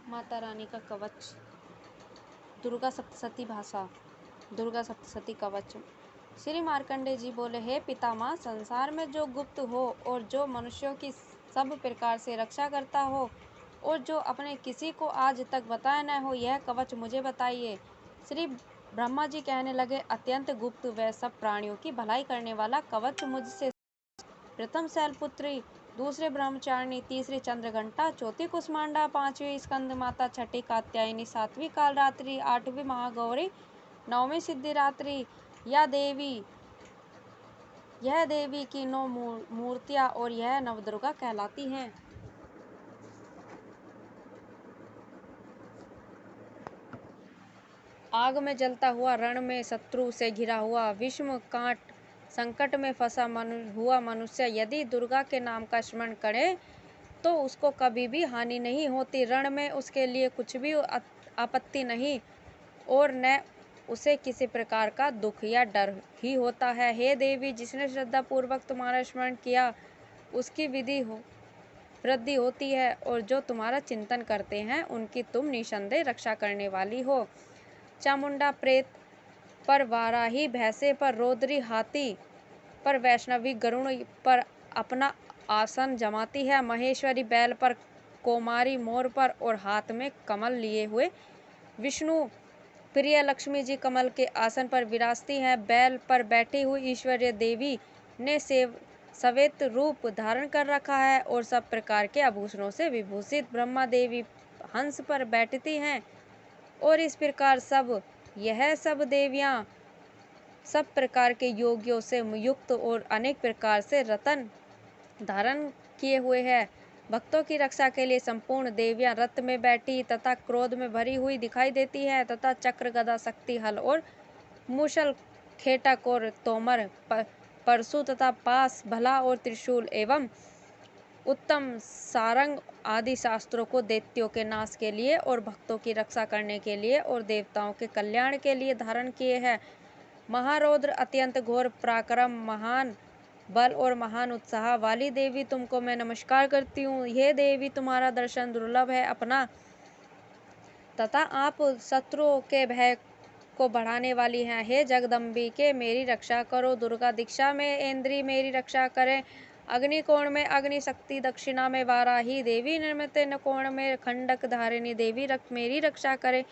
माता रानी का कवच। दुर्गा सप्तशती भाषा। दुर्गा सप्तशती कवच। श्री मार्कंडेय जी बोले, हे पितामह, संसार में जो गुप्त हो और जो मनुष्यों की सब प्रकार से रक्षा करता हो और जो अपने किसी को आज तक बताया न हो, यह कवच मुझे बताइए। श्री ब्रह्मा जी कहने लगे, अत्यंत गुप्त व सब प्राणियों की भलाई करने वाला कवच मुझसे। प्रथम शैलपुत्री, दूसरे ब्रह्मचारिणी, तीसरी चंद्रघंटा, चौथी कुष्मांडा, पांचवी स्कंद माता, छठी कात्यायनी, सातवीं कालरात्रि, आठवीं महागौरी, नौवीं सिद्धिरात्रि। यह देवी की 9 मूर्तियां और यह नवदुर्गा कहलाती हैं। आग में जलता हुआ, रण में शत्रु से घिरा हुआ, विषम कांट संकट में फंसा हुआ मनुष्य यदि दुर्गा के नाम का स्मरण करे तो उसको कभी भी हानि नहीं होती। रण में उसके लिए कुछ भी आपत्ति नहीं और न उसे किसी प्रकार का दुख या डर ही होता है। हे देवी, जिसने श्रद्धा पूर्वक तुम्हारा स्मरण किया उसकी वृद्धि होती है और जो तुम्हारा चिंतन करते हैं उनकी तुम निसंदेह रक्षा करने वाली हो। चामुंडा प्रेत पर, वाराही भैंसे पर, रौद्री हाथी पर, वैष्णवी गरुड़ पर अपना आसन जमाती है। महेश्वरी बैल पर, कौमारी मोर पर और हाथ में कमल लिए हुए विष्णु प्रिय लक्ष्मी जी कमल के आसन पर विराजती हैं। बैल पर बैठी हुई ईश्वरीय देवी ने श्वेत रूप धारण कर रखा है और सब प्रकार के आभूषणों से विभूषित ब्रह्मा देवी हंस पर बैठती हैं और इस प्रकार यह सब देवियां सब प्रकार के योगियों से युक्त और अनेक प्रकार से रत्न धारण किए हुए हैं। भक्तों की रक्षा के लिए संपूर्ण देवियां रथ में बैठी तथा क्रोध में भरी हुई दिखाई देती है तथा चक्र, गदा, शक्ति, हल और मूसल, खेटक और तोमर, परशु तथा पास, भला और त्रिशूल एवं उत्तम सारंग आदि शास्त्रों को दैत्यों के नाश के लिए और भक्तों की रक्षा करने के लिए और देवताओं के कल्याण के लिए धारण किए हैं। महारौद्र, अत्यंत घोर पराक्रम, महान बल और महान उत्साह वाली देवी, तुमको मैं नमस्कार करती हूँ। हे देवी, तुम्हारा दर्शन दुर्लभ है अपना तथा आप शत्रुओं के भय को बढ़ाने वाली हैं। हे जगदम्बिके, मेरी रक्षा करो। दुर्गा दीक्षा में इंद्री मेरी रक्षा करें। अग्निकोण में अग्नि शक्ति, दक्षिणा में वाराही देवी, नैऋत्य कोण में खंडक धारिणी देवी मेरी रक्षा करें।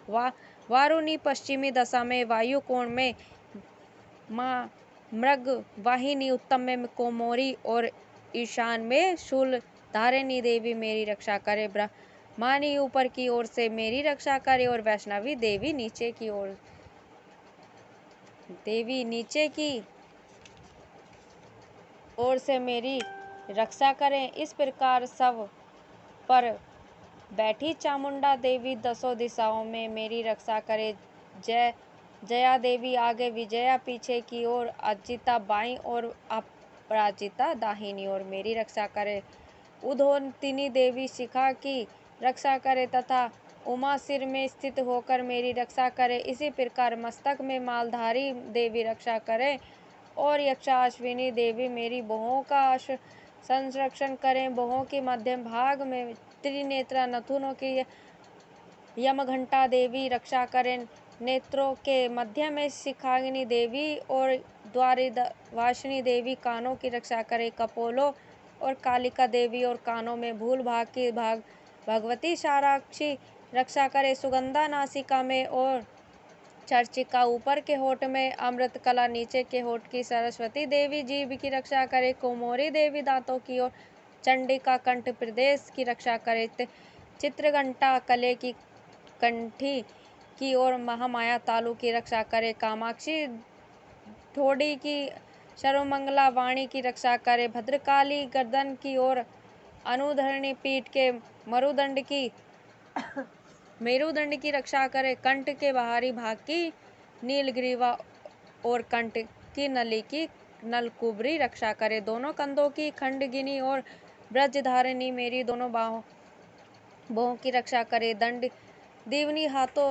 वारुणी, पश्चिमी दशा में वायु कोण में माँ मृग वाहिनी, उत्तम में कोमोरी और ईशान में शूल धारिणी देवी मेरी रक्षा करे। ब्रह्मानी ऊपर की ओर से मेरी रक्षा करे और वैष्णवी देवी नीचे की ओर से मेरी रक्षा करें। इस प्रकार सब पर बैठी चामुंडा देवी दसों दिशाओं में मेरी रक्षा करे। जया देवी आगे, विजया पीछे की ओर, अजिता बाईं और अपराजिता दाहिनी ओर मेरी रक्षा करे। उद्योतिनी देवी शिखा की रक्षा करे तथा उमा सिर में स्थित होकर मेरी रक्षा करे। इसी प्रकार मस्तक में मालधारी देवी रक्षा करे और यक्षाश्विनी देवी मेरी बाहों का संरक्षण करें। बाहों की मध्यम भाग में त्रिनेत्रा नथुनों की यमघंटा देवी रक्षा करें। नेत्रों के मध्य में शिखाग्नि देवी और द्वारिवासिनी देवी कानों की रक्षा करे। कपोलों और कालिका देवी और कानों में भूल भाग की भगवती साराक्षी रक्षा करे। सुगंधा नासिका में और चर्चिका ऊपर के होठ में, अमृत कला नीचे के होठ की सरस्वती देवी जीभ की रक्षा करे। कोमोरी देवी दांतों की और चंडिका कंठ प्रदेश की रक्षा करे। चित्रघंटा कले की कंठी की और महामाया तालु की रक्षा करे। कामाक्षी ठोड़ी की सर्वमंगला वाणी की रक्षा करे। भद्रकाली गर्दन की और अनुधरणी पीठ के मेरुदंड की रक्षा करे। कंठ के बाहरी भाग की नीलग्रीवा और कंठ की नली की नलकुबरी रक्षा करे। दोनों कंधों की खंडगिनी और ब्रजधारिणी मेरी दोनों बाहों की रक्षा करे। दंड दीवनी हाथों